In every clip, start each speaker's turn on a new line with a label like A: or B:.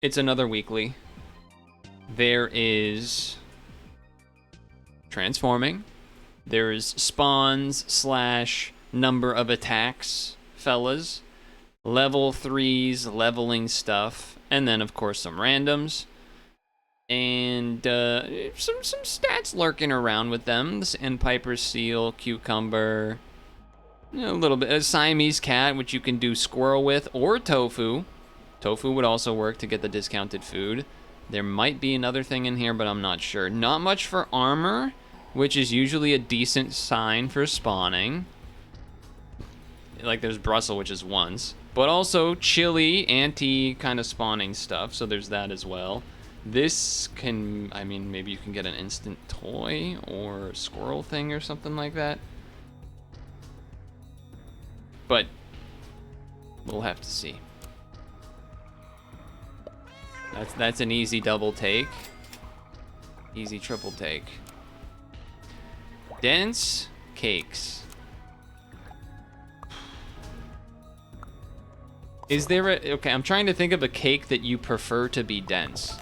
A: It's another weekly. There is transforming. There is spawns slash number of attacks, fellas. Level 3s, leveling stuff. And then, of course, some randoms. And some stats lurking around with them. The Sandpiper Seal, Cucumber. A little bit. A Siamese Cat, which you can do squirrel with, or tofu. Tofu would also work to get the discounted food. There might be another thing in here, but I'm not sure. Not much for armor, which is usually a decent sign for spawning. Like there's Brussels, which is once. But also chili, anti kind of spawning stuff, so there's that as well. This can, I mean, maybe you can get an instant toy or squirrel thing or something like that. But we'll have to see. That's an easy double take. Easy triple take. Dense cakes. Is there a... Okay, I'm trying to think of a cake that you prefer to be dense.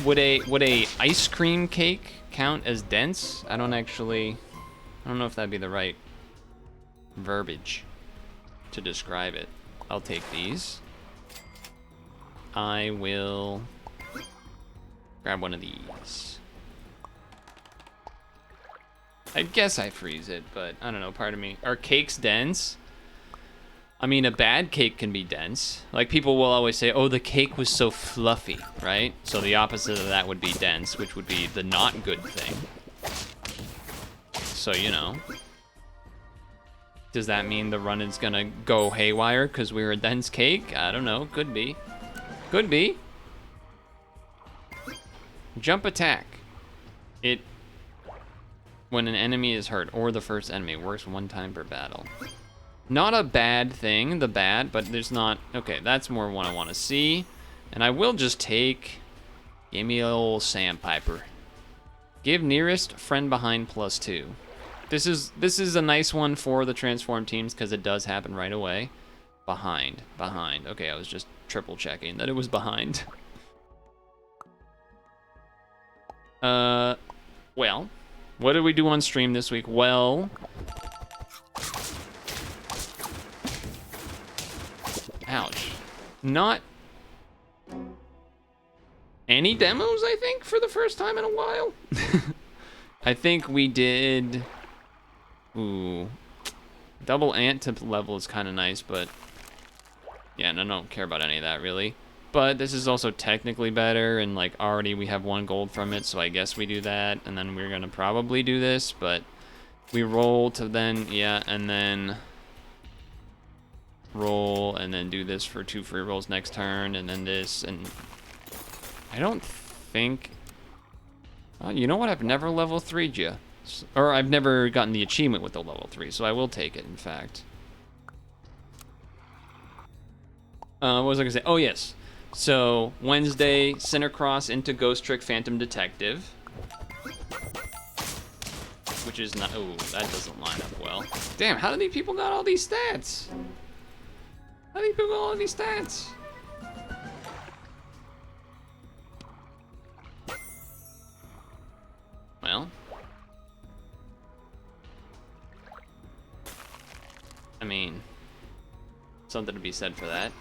A: Would a ice cream cake count as dense? I don't know if that'd be the right verbiage to describe it. I'll take these. I will grab one of these. I guess I freeze it, but I don't know, part of me. Are cakes dense? I mean, a bad cake can be dense. Like, people will always say, oh, the cake was so fluffy, right? So the opposite of that would be dense, which would be the not good thing. So, you know. Does that mean the run is gonna go haywire because we're a dense cake? I don't know, could be. Could be. Jump attack. When an enemy is hurt, or the first enemy, works one time per battle. Not a bad thing, but there's not... Okay, that's more what I want to see. And I will just take... Give me a old Sandpiper. Give nearest friend behind +2. This is a nice one for the transform teams because it does happen right away. Behind. Okay, I was just triple checking that it was behind. Well, what did we do on stream this week? Well, ouch. Not any demos, I think, for the first time in a while. I think we did... Ooh. Double ant to level is kind of nice, but... Yeah, no, I don't care about any of that, really. But this is also technically better, and, like, already we have 1 gold from it, so I guess we do that. And then we're gonna probably do this, but... We roll to then... Yeah, and then... Roll, and then do this for 2 free rolls next turn, and then this, and... I don't think... Oh, you know what? I've never level 3'd you. Or I've never gotten the achievement with the level 3, so I will take it, in fact. What was I gonna say? Oh, yes. So, Wednesday, Sinnercross into Ghost Trick Phantom Detective. Which is not... Oh, that doesn't line up well. Damn, how do these people got all these stats? How do these people got all these stats? Well... I mean... Something to be said for that.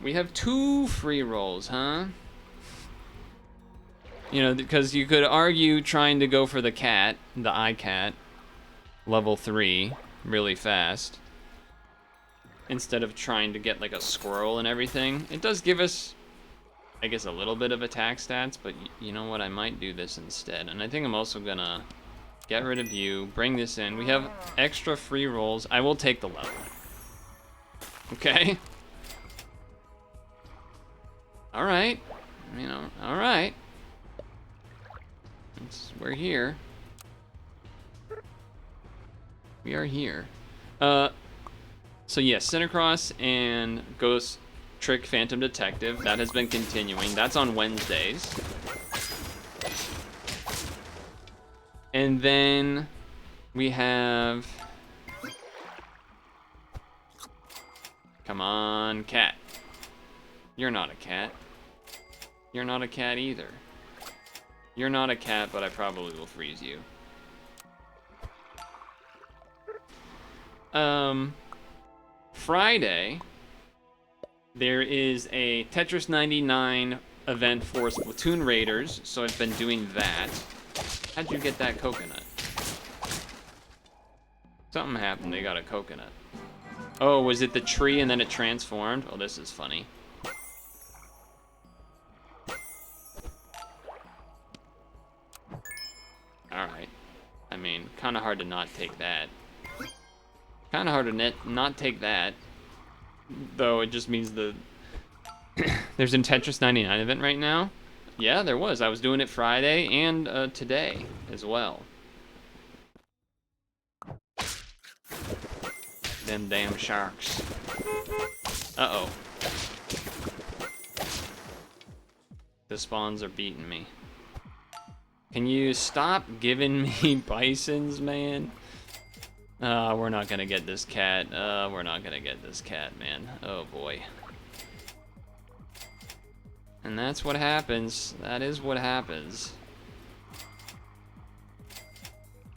A: We have 2 free rolls, huh? You know, because you could argue trying to go for the cat, the iCat, level 3, really fast, instead of trying to get like a squirrel and everything. It does give us, I guess, a little bit of attack stats, but you know what? I might do this instead. And I think I'm also gonna get rid of you, bring this in. We have extra free rolls. I will take the level. Okay? Alright. You know, alright. We're here. We are here. So yes, Sinnercross and Ghost Trick Phantom Detective. That has been continuing. That's on Wednesdays. And then we have Come on, cat. You're not a cat. You're not a cat either. You're not a cat, but I probably will freeze you. Friday, there is a Tetris 99 event for Splatoon Raiders, so I've been doing that. How'd you get that coconut? Something happened, they got a coconut. Oh, was it the tree and then it transformed? Oh, this is funny. Alright. I mean, kind of hard to not take that. Kind of hard to not take that. Though it just means the... There's a Tetris 99 event right now? Yeah, there was. I was doing it Friday and today as well. Them damn sharks. Uh-oh. The spawns are beating me. Can you stop giving me bisons, man? We're not gonna get this cat. We're not gonna get this cat, man. Oh boy. And that's what happens. That is what happens.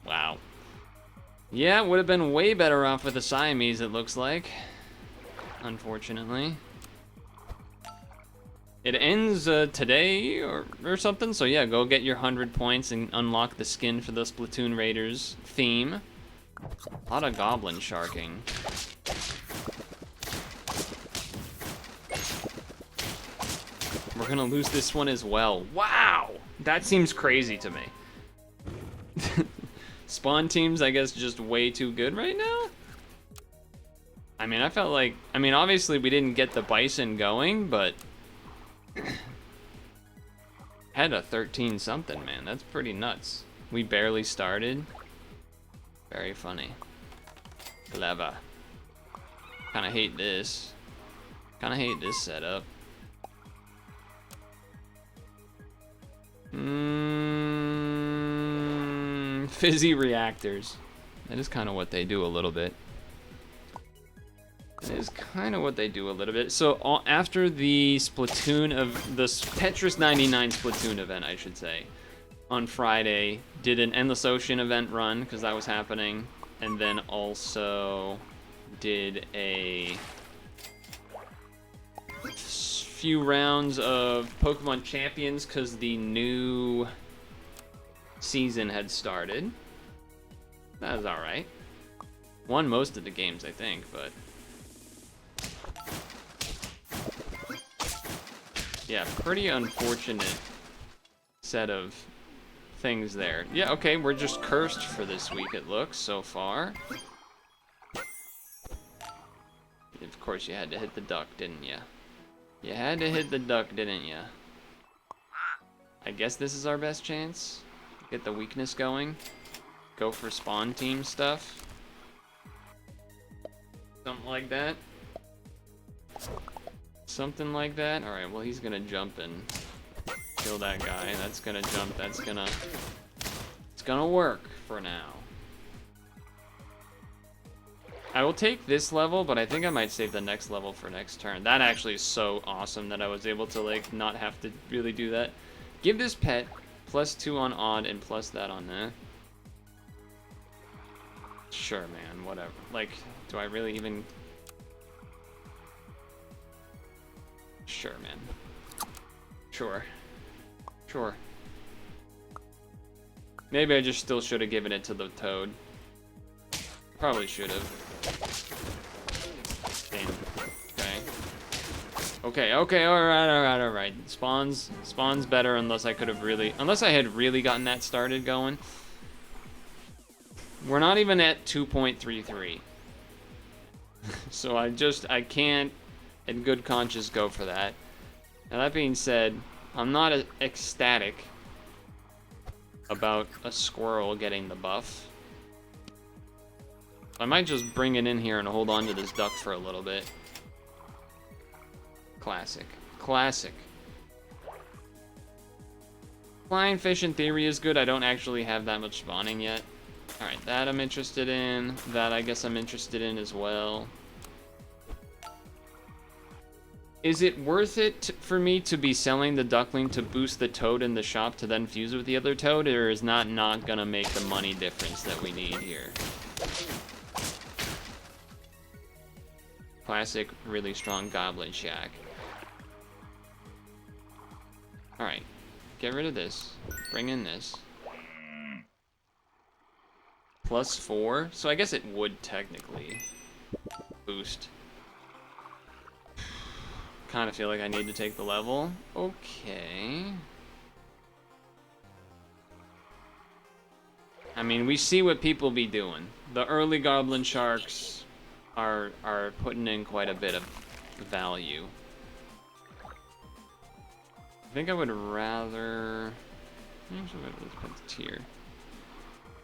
A: Wow. Yeah, would have been way better off with the Siamese, it looks like. Unfortunately. It ends today or something, so yeah, go get your 100 points and unlock the skin for the Splatoon Raiders theme. A lot of goblin sharking. We're gonna lose this one as well. Wow! That seems crazy to me. Spawn team's, I guess, just way too good right now? I mean, I felt like... I mean, obviously we didn't get the bison going, but... Had a 13-something, man. That's pretty nuts. We barely started. Very funny. Clever. Kinda hate this. Kinda hate this setup. Fizzy reactors. That is kind of what they do a little bit. That is kind of what they do a little bit. So after the Splatoon of the Tetris 99 Splatoon event, I should say, on Friday, did an Endless Ocean event run because that was happening, and then also did a few rounds of Pokemon Champions because the new season had started. That was alright. Won most of the games, I think, but... Yeah, pretty unfortunate set of things there. Yeah, okay, we're just cursed for this week, it looks, so far. Of course, you had to hit the duck, didn't you? You had to hit the duck, didn't you? I guess this is our best chance. Get the weakness going. Go for spawn team stuff. Something like that. Something like that. Alright, well, he's gonna jump and kill that guy. That's gonna jump. That's gonna... It's gonna work for now. I will take this level, but I think I might save the next level for next turn. That actually is so awesome that I was able to, like, not have to really do that. Give this pet +2 on odd and plus that on that. Sure, man, whatever. Like, do I really even... Sure, man. Sure. Sure. Maybe I just still should have given it to the toad. Probably should have. Damn. Okay. Okay, alright. Spawn's better unless I could have really... Unless I had really gotten that started going. We're not even at 2.33. So I can't in good conscience go for that. Now that being said, I'm not ecstatic about a squirrel getting the buff. I might just bring it in here and hold on to this duck for a little bit. Classic. Classic. Flying fish in theory is good. I don't actually have that much spawning yet. Alright, that I'm interested in. That I guess I'm interested in as well. Is it worth it for me to be selling the duckling to boost the toad in the shop to then fuse with the other toad, or is not gonna make the money difference that we need here? Classic, really strong goblin shack. Alright, get rid of this. Bring in this. +4, so I guess it would technically boost. Kind of feel like I need to take the level. Okay. I mean, we see what people be doing. The early goblin sharks are putting in quite a bit of value. I think I would rather... Actually, let's put the tier.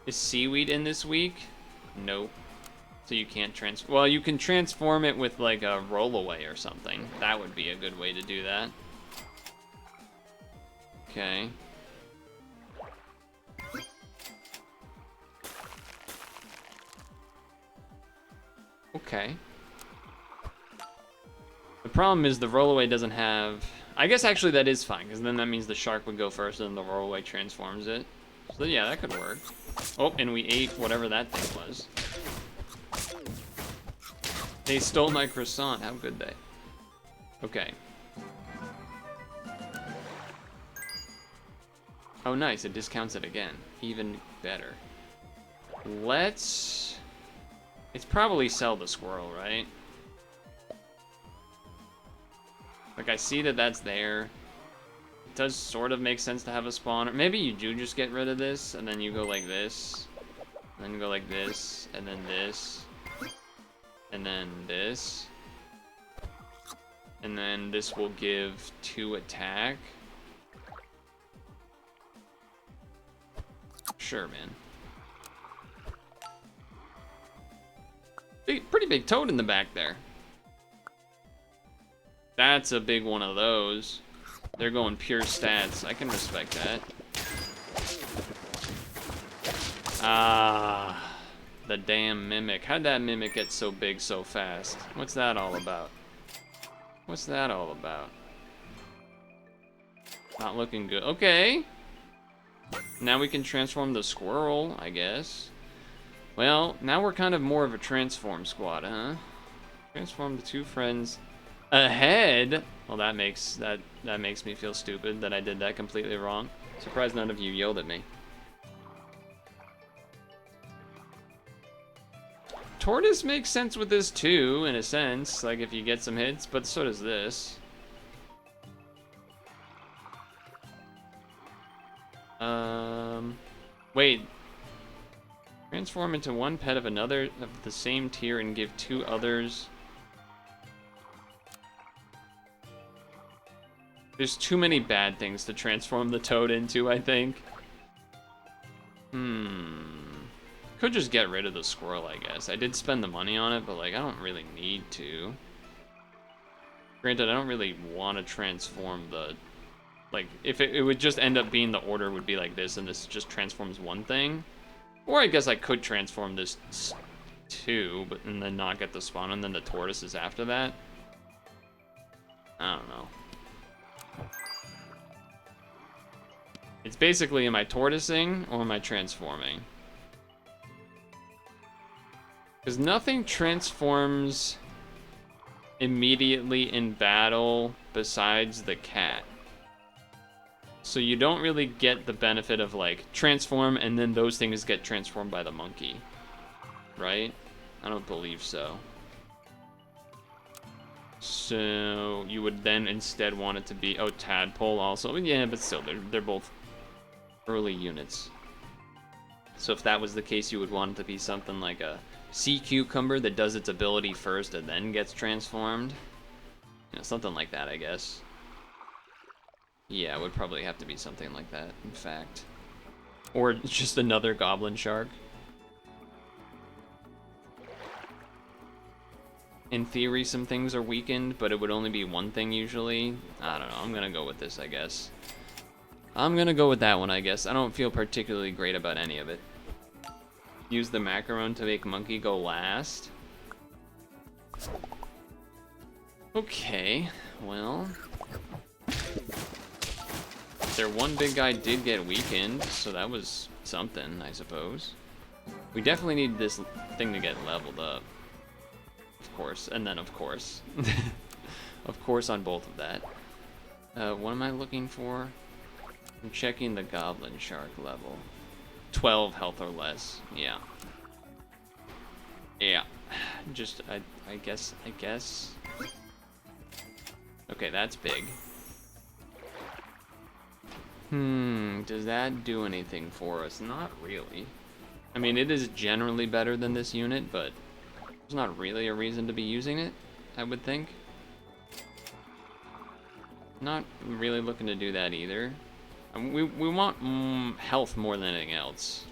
A: Is seaweed in this week? Nope. So you can't well, you can transform it with like a rollaway or something. That would be a good way to do that. Okay. Okay. The problem is the rollaway doesn't have... I guess actually that is fine, because then that means the shark would go first and the rollaway transforms it. So yeah, that could work. Oh, and we ate whatever that thing was. They stole my croissant. How could they? Okay. Oh, nice. It discounts it again. Even better. Let's... It's probably sell the squirrel, right? Like, I see that that's there. It does sort of make sense to have a spawner. Maybe you do just get rid of this, and then you go like this. And then you go like this, and then this. And then this. And then this will give 2 attack. Sure, man. Pretty big toad in the back there. That's a big one of those. They're going pure stats. I can respect that. Ah. The damn mimic. How'd that mimic get so big so fast? What's that all about? What's that all about? Not looking good. Okay. Now we can transform the squirrel, I guess. Well, now we're kind of more of a transform squad, huh? Transform the 2 friends ahead. Well, that makes me feel stupid that I did that completely wrong. Surprised none of you yelled at me. Tortoise makes sense with this too, in a sense, like if you get some hits, but so does this. Wait. Transform into one pet of another of the same tier and give 2 others. There's too many bad things to transform the toad into, I think. Could just get rid of the squirrel, I guess. I did spend the money on it, but like I don't really need to. Granted, I don't really want to transform the... Like, if it would just end up being the order would be like this, and this just transforms one thing. Or I guess I could transform this too, but and then not get the spawn, and then the tortoise is after that. I don't know. It's basically, am I tortoising or am I transforming? Because nothing transforms immediately in battle besides the cat. So you don't really get the benefit of like transform and then those things get transformed by the monkey. Right? I don't believe so. So you would then instead want it to be, oh, tadpole also. Yeah, but still, they're both early units. So if that was the case, you would want it to be something like a sea cucumber that does its ability first and then gets transformed. You know, something like that, I guess. Yeah, it would probably have to be something like that, in fact. Or just another goblin shark. In theory, some things are weakened, but it would only be one thing usually. I don't know, I'm gonna go with this, I guess. I'm gonna go with that one, I guess. I don't feel particularly great about any of it. Use the macaron to make monkey go last. Okay, well... Their one big guy did get weakened, so that was something, I suppose. We definitely need this thing to get leveled up. Of course, and then of course. Of course on both of that. What am I looking for? I'm checking the Goblin Shark level. 12 health or less, yeah. Yeah, just, I guess. Okay, that's big. Does that do anything for us? Not really. I mean, it is generally better than this unit, but there's not really a reason to be using it, I would think. Not really looking to do that either. We want health more than anything else.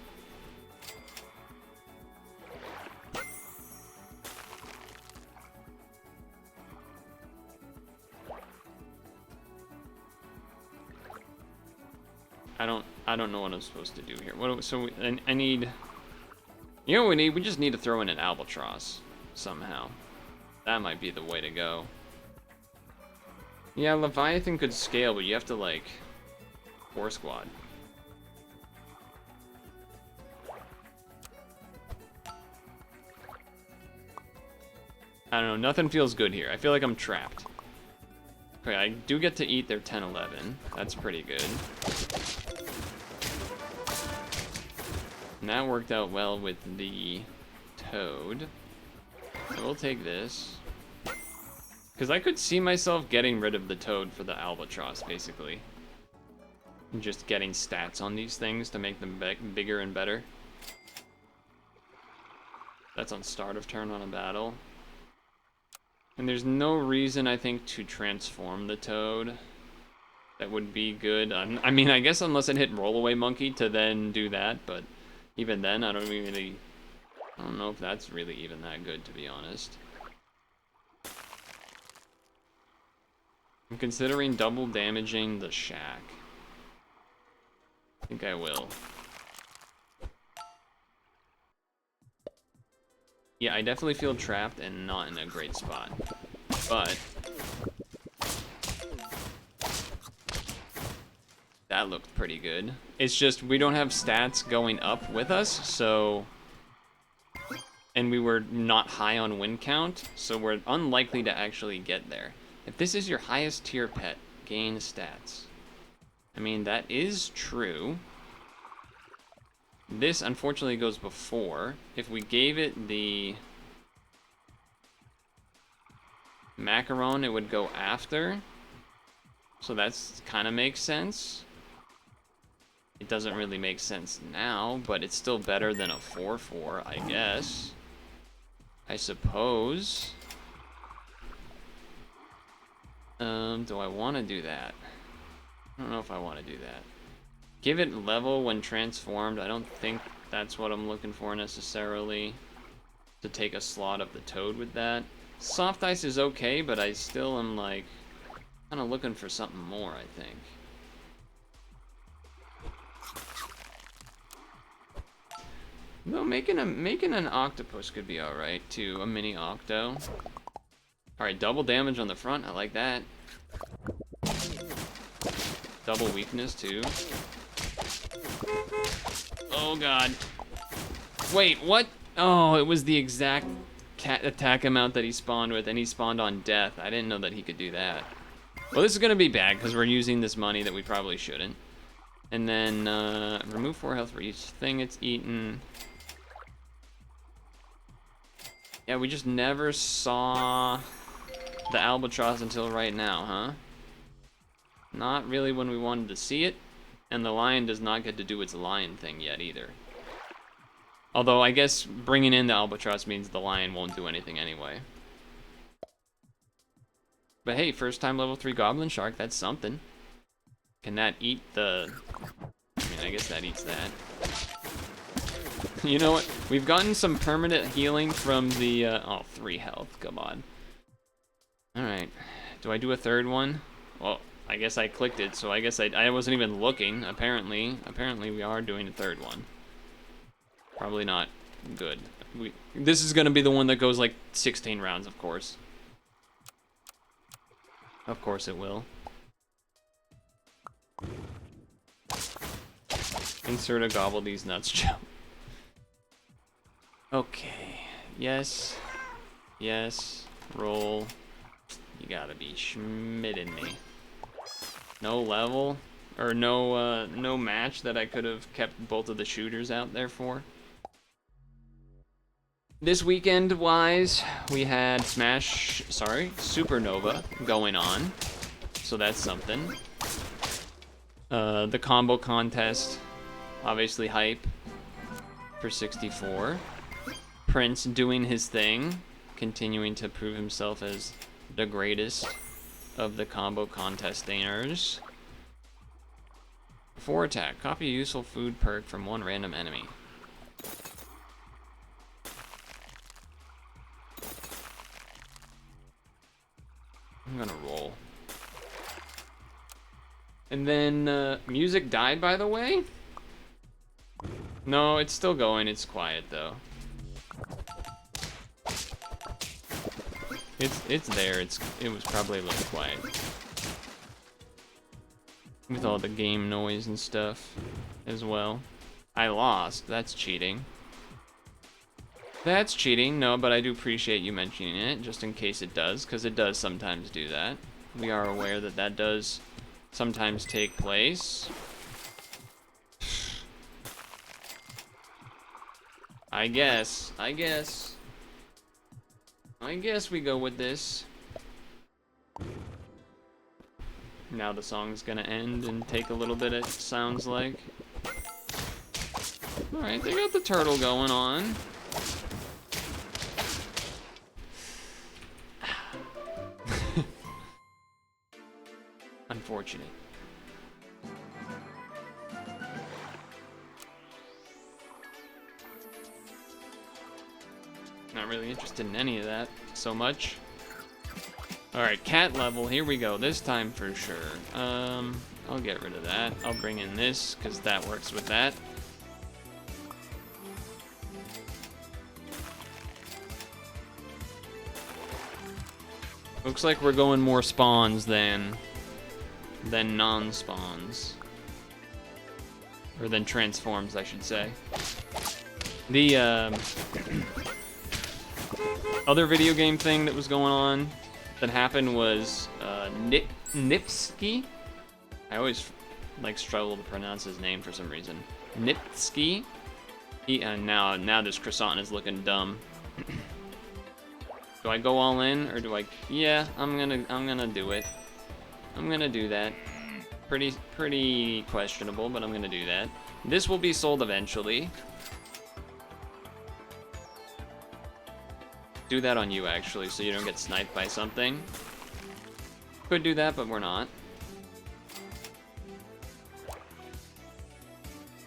A: I don't know what I'm supposed to do here. I need... You know what we need? We just need to throw in an albatross somehow. That might be the way to go. Yeah, Leviathan could scale, but you have to, like, 4 squad. I don't know, nothing feels good here. I feel like I'm trapped. Okay, I do get to eat their 10-11. That's pretty good. And that worked out well with the toad. So we'll take this. Because I could see myself getting rid of the toad for the albatross, basically. And just getting stats on these things to make them bigger and better. That's on start of turn on a battle. And there's no reason, I think, to transform the toad. That would be good. I mean, I guess unless it hit Rollaway Monkey to then do that, but even then, I don't know if that's really even that good, to be honest. I'm considering double damaging the shack. I think I will. Yeah, I definitely feel trapped and not in a great spot. But that looked pretty good. It's just we don't have stats going up with us, so... And we were not high on win count, so we're unlikely to actually get there. If this is your highest tier pet, gain stats. I mean, that is true. This, unfortunately, goes before. If we gave it the macaron, it would go after. So that's kind of makes sense. It doesn't really make sense now, but it's still better than a 4-4, I guess. I suppose. Do I want to do that? I don't know if I want to do that. Give it level when transformed. I don't think that's what I'm looking for necessarily. To take a slot of the toad with that. Soft ice is okay, but I still am like kind of looking for something more, I think. No, making an octopus could be alright too, a mini octo. Alright, double damage on the front, I like that. Double weakness too. Oh god. Wait, what? Oh, it was the exact attack amount that he spawned with, and he spawned on death. I didn't know that he could do that. Well, this is gonna be bad, because we're using this money that we probably shouldn't. And then, remove 4 health for each thing it's eaten. Yeah, we just never saw the albatross until right now, huh? Not really when we wanted to see it. And the lion does not get to do its lion thing yet either. Although I guess bringing in the albatross means the lion won't do anything anyway. But hey, first time level 3 goblin shark, that's something. Can that eat the... I mean, I guess that eats that. You know what? We've gotten some permanent healing from the... oh, 3 health, come on. Alright. Do I do a third one? Well, I guess I clicked it, so I guess I wasn't even looking, apparently. Apparently we are doing a third one. Probably not good. This is gonna be the one that goes like 16 rounds, of course. Of course it will. Insert a gobble these nuts joke. Okay. Yes. Yes. Roll. You gotta be schmitting me. No level? Or no match that I could have kept both of the shooters out there for? This weekend-wise, we had Supernova going on. So that's something. The combo contest, obviously hype for 64. Prince doing his thing, continuing to prove himself as the greatest of the combo contesters. 4 attack, copy a useful food perk from one random enemy. I'm gonna roll. And then, music died, by the way? No, it's still going. It's quiet, though. It's there. It was probably a little quiet. With all the game noise and stuff as well. I lost. That's cheating. That's cheating. No, but I do appreciate you mentioning it, just in case it does, because it does sometimes do that. We are aware that that does sometimes take place. I guess we go with this. Now the song's gonna end and take a little bit, it sounds like. Alright, they got the turtle going on. Unfortunate. Not really interested in any of that so much. Alright, cat level, here we go. This time for sure. I'll get rid of that. I'll bring in this, because that works with that. Looks like we're going more spawns than non-spawns. Or than transforms, I should say. The other video game thing that was going on that happened was Nipsky. I always struggle to pronounce his name for some reason. Nipsky. Now this croissant is looking dumb. Do I go all in or do I? Yeah, I'm gonna do it. I'm gonna do that. Pretty questionable, but I'm gonna do that. This will be sold eventually. Do that on you, actually, so you don't get sniped by something. Could do that, but we're not.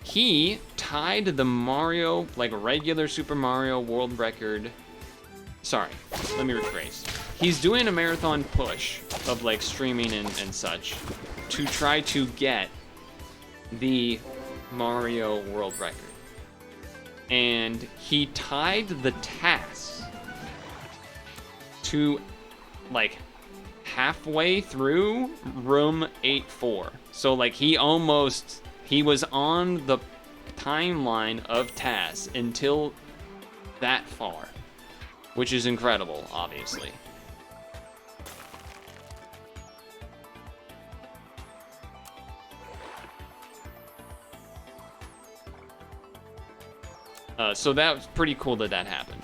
A: He tied the Mario, regular Super Mario world record. Sorry, let me rephrase. He's doing a marathon push of, streaming and such to try to get the Mario world record. And he tied the task to halfway through room 8-4. So he was on the timeline of tasks until that far, which is incredible, obviously. So that was pretty cool that happened.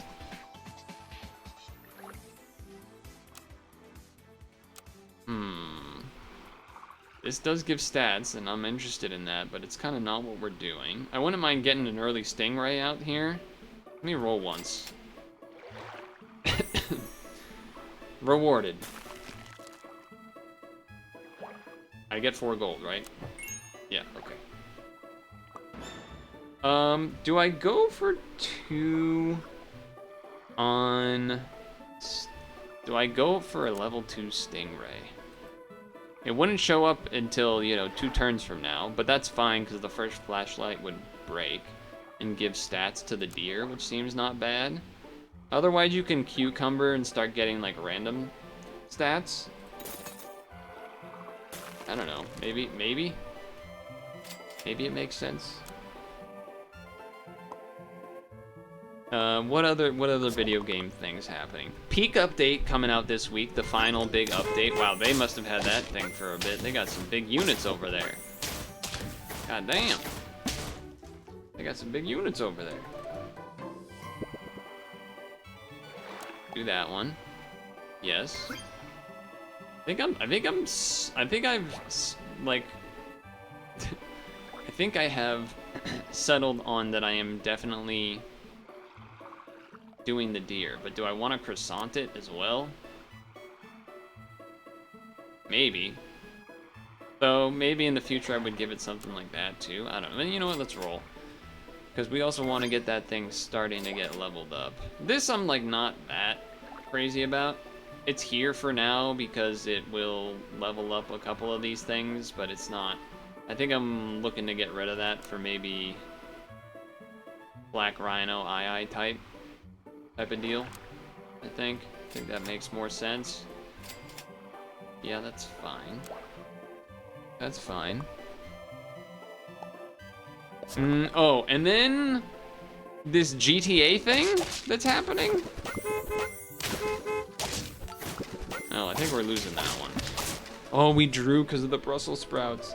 A: This does give stats, and I'm interested in that, but it's kind of not what we're doing. I wouldn't mind getting an early Stingray out here. Let me roll once. Rewarded. I get 4 gold, right? Yeah, okay. Do I go for 2 on... Do I go for a level 2 Stingray? It wouldn't show up until, 2 turns from now, but that's fine because the first flashlight would break and give stats to the deer, which seems not bad. Otherwise, you can cucumber and start getting, random stats. I don't know. Maybe it makes sense. What other video game things happening? Peak update coming out this week, the final big update. Wow, they must have had that thing for a bit. They got some big units over there. God damn. They got some big units over there. Do that one. Yes. I think I have settled on that I am definitely doing the deer, but do I want to croissant it as well? Maybe. So maybe in the future I would give it something like that too. I don't know. You know what? Let's roll. Because we also want to get that thing starting to get leveled up. This I'm like not that crazy about. It's here for now because it will level up a couple of these things, but it's not. I think I'm looking to get rid of that for maybe Black Rhino II type of deal. I think that makes more sense. Yeah, that's fine. That's fine. Oh, and then this GTA thing that's happening? Oh, I think we're losing that one. Oh, we drew because of the Brussels sprouts.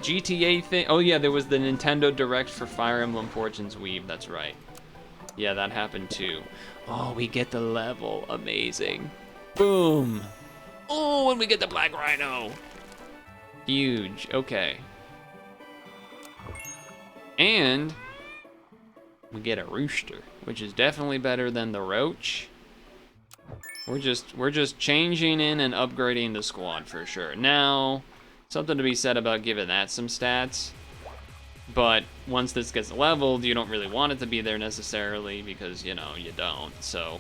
A: GTA thing. Oh yeah, there was the Nintendo Direct for Fire Emblem Fortune's Weave. That's right. Yeah, that happened too. Oh, we get the level. Amazing. Boom. Oh, and we get the Black Rhino. Huge. Okay. And we get a rooster, which is definitely better than the roach. We're just changing in and upgrading the squad for sure. Now, something to be said about giving that some stats. But once this gets leveled, you don't really want it to be there necessarily because, you know, you don't. So,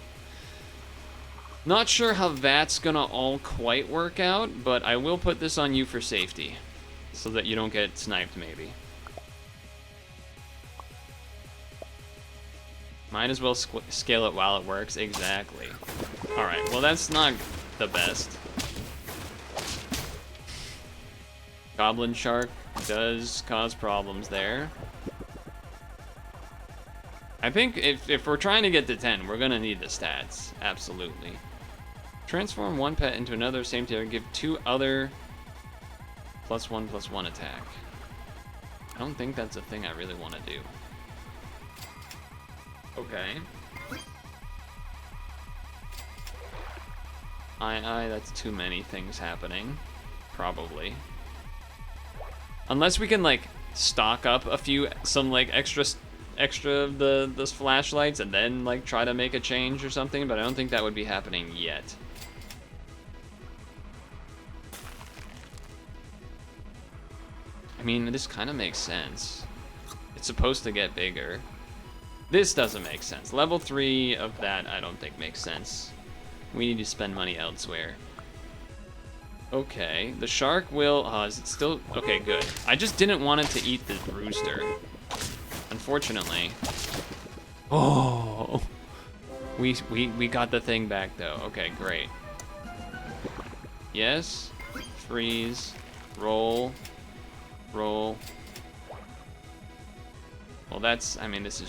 A: not sure how that's gonna all quite work out, but I will put this on you for safety so that you don't get sniped maybe. Might as well scale it while it works. Exactly. Alright, well that's not the best. Goblin Shark does cause problems there. I think if we're trying to get to 10, we're gonna need the stats. Absolutely. Transform one pet into another, same tier, give 2 other +1/+1 attack. I don't think that's a thing I really want to do. Okay. That's too many things happening. Probably. Unless we can, like, stock up some, like, extra of the flashlights and then, like, try to make a change or something, but I don't think that would be happening yet. I mean, this kind of makes sense. It's supposed to get bigger. This doesn't make sense. Level 3 of that I don't think makes sense. We need to spend money elsewhere. Okay, the shark will, is it still, okay, good. I just didn't want it to eat the rooster. Unfortunately. Oh, we got the thing back though. Okay, great. Yes, freeze, roll. Well, that's, I mean, that's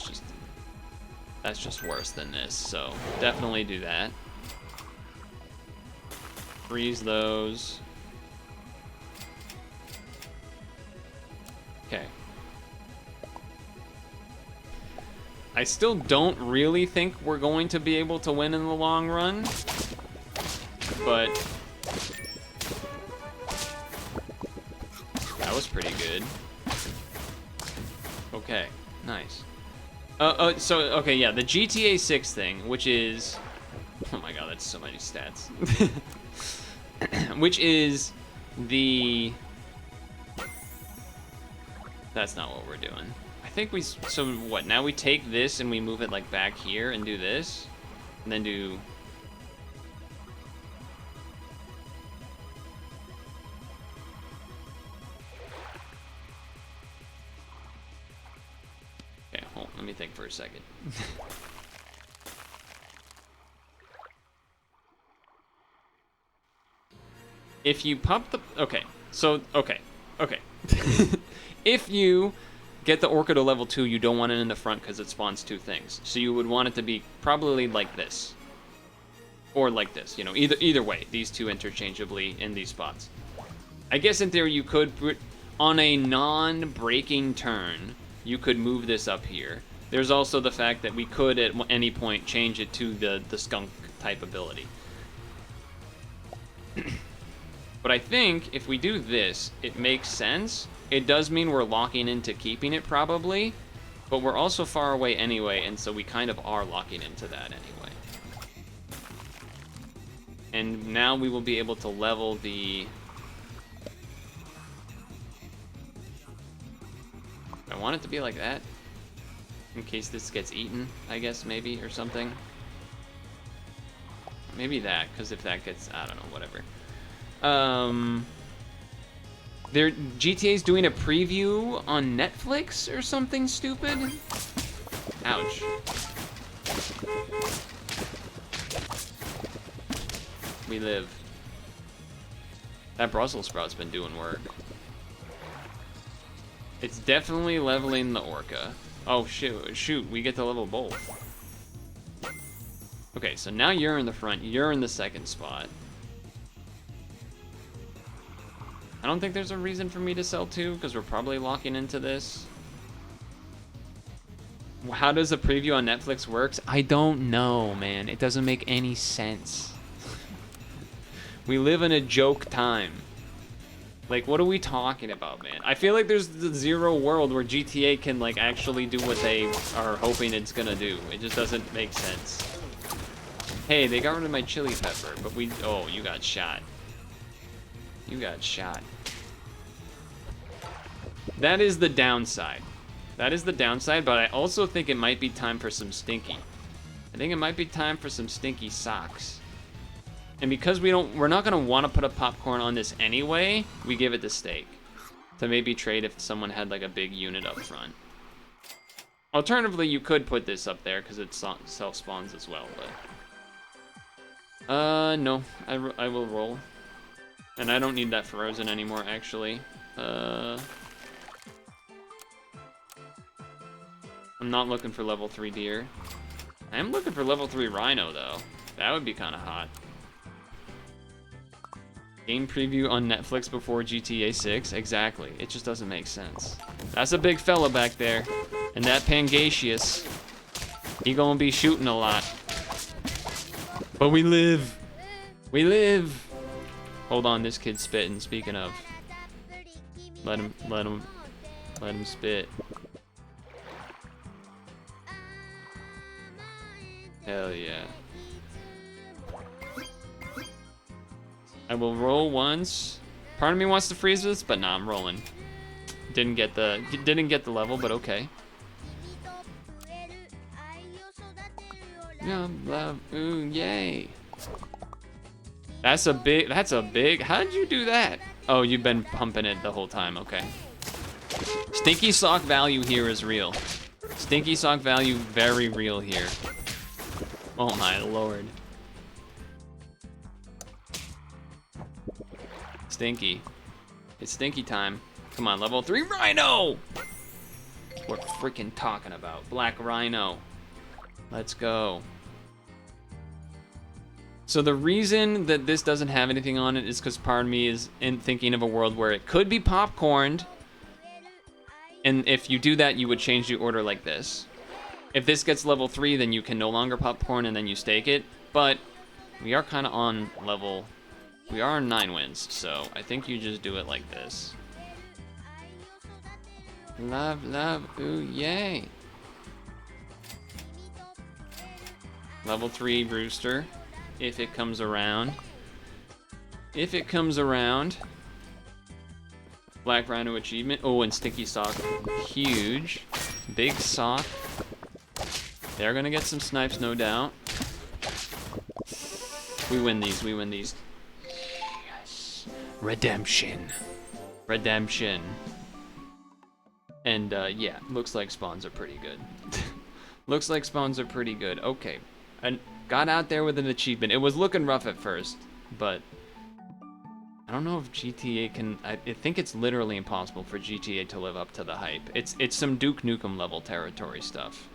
A: just worse than this, so definitely do that. Freeze those. Okay. I still don't really think we're going to be able to win in the long run, but that was pretty good. Okay, nice. So, okay, yeah, the GTA 6 thing, which is... Oh my god, that's so many stats. Which is the... That's not what we're doing. I think we... So, what, now we take this and we move it, like, back here and do this? And then do... Okay, hold on, let me think for a second. If you pop the... Okay, So, okay. If you get the Orca to level 2, you don't want it in the front because it spawns 2 things. So you would want it to be probably like this. Or like this, you know, either way. These two interchangeably in these spots. I guess in theory you could, on a non-breaking turn, you could move this up here. There's also the fact that we could at any point change it to the skunk type ability. But I think if we do this, it makes sense. It does mean we're locking into keeping it probably, but we're also far away anyway, and so we kind of are locking into that anyway. And now we will be able to level the... I want it to be like that, in case this gets eaten, I guess, maybe, or something. Maybe that, because if that gets, I don't know, whatever. GTA's doing a preview on Netflix or something stupid? Ouch. We live. That Brussels sprout's been doing work. It's definitely leveling the Orca. Oh, shoot, we get to level both. Okay, so now you're in the front, you're in the second spot. I don't think there's a reason for me to sell 2, because we're probably locking into this. How does a preview on Netflix works? I don't know, man. It doesn't make any sense. We live in a joke time. Like, what are we talking about, man? I feel like there's the zero world where GTA can, like, actually do what they are hoping it's gonna do. It just doesn't make sense. Hey, they got rid of my chili pepper, but we... Oh, you got shot. You got shot. That is the downside. That is the downside, but I also think it might be time for some stinky. I think it might be time for some stinky socks. And because we're not gonna want to put a popcorn on this anyway, we give it to steak. To maybe trade if someone had like a big unit up front. Alternatively, you could put this up there because it self-spawns as well, but... no. I will roll. And I don't need that frozen anymore, actually. I'm not looking for level 3 deer. I am looking for level 3 rhino, though. That would be kind of hot. Game preview on Netflix before GTA 6? Exactly. It just doesn't make sense. That's a big fella back there. And that Pangasius, he gonna be shooting a lot. But we live. We live. Hold on, this kid's spitting. Speaking of, let him spit. Hell yeah. I will roll once. Part of me wants to freeze this, but nah, I'm rolling. Didn't get the level, but okay. Yeah, love, ooh, yay. That's a big, how did you do that? Oh, you've been pumping it the whole time, okay. Stinky sock value here is real. Stinky sock value very real here. Oh my lord. Stinky. It's stinky time. Come on, level 3 rhino! We're freaking talking about. Black rhino. Let's go. So the reason that this doesn't have anything on it is because part of me is thinking of a world where it could be popcorned. And if you do that, you would change the order like this. If this gets level 3, then you can no longer popcorn and then you stake it. But we are kind of on level... We are on 9 wins, so I think you just do it like this. Love, love, ooh, yay. Level 3 rooster, if it comes around. If it comes around. Black rhino achievement. Oh, and sticky sock, huge. Big sock. They're gonna get some snipes, no doubt. We win these, we win these. Yes. Redemption. Redemption. And yeah, looks like spawns are pretty good. Looks like spawns are pretty good. Okay. And got out there with an achievement. It was looking rough at first, but I don't know if GTA can. I think it's literally impossible for GTA to live up to the hype. It's some Duke Nukem level territory stuff.